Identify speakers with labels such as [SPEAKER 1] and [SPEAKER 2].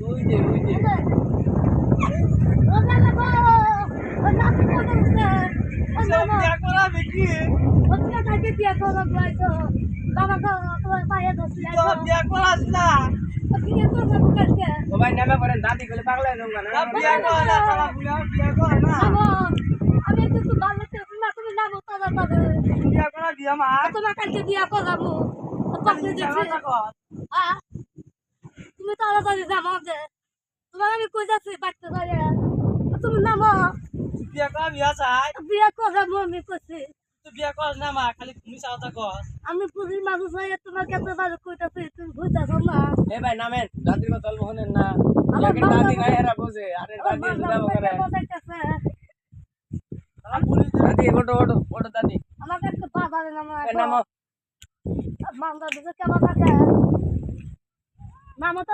[SPEAKER 1] ওই যে সব বিয়া করা দেখি সব বিয়া করাস না
[SPEAKER 2] ও ভাই নামে করেন দাদি গেলে পাগলা হয়ে যাবো না
[SPEAKER 1] সব বিয়া করা না সারা বুড়া বিয়া করা না বিয়া করা বিয়া মা
[SPEAKER 3] তুমি তাড়াতাড়ি যাবো যে তোমার আমি কই যাচ্ছি বাড়তে পারে তুমি নামো
[SPEAKER 1] বিয়া করা বিয়া চাই
[SPEAKER 3] বিয়ে করাবো আমি করছি
[SPEAKER 1] তুই বিয়া করাস না মা খালি তুমি চাওতা কস
[SPEAKER 3] আমি পুরীর মানুষ হয়ে তোমার কাছে বাড়ি কইতাছি তুমি বুঝতেছো না
[SPEAKER 2] এ ভাই নামেন দাদির কথা বলবো হনেন না
[SPEAKER 3] আমার
[SPEAKER 2] যাকে
[SPEAKER 3] বাবা
[SPEAKER 2] দাদি নাই এরা বোঝে আরে দাদি যাবো করে দাদি ওটো দাদি
[SPEAKER 3] আমাকে একটু বাবা
[SPEAKER 2] এ নামো
[SPEAKER 3] মামদা দিকে কেমন থাকে নামও তো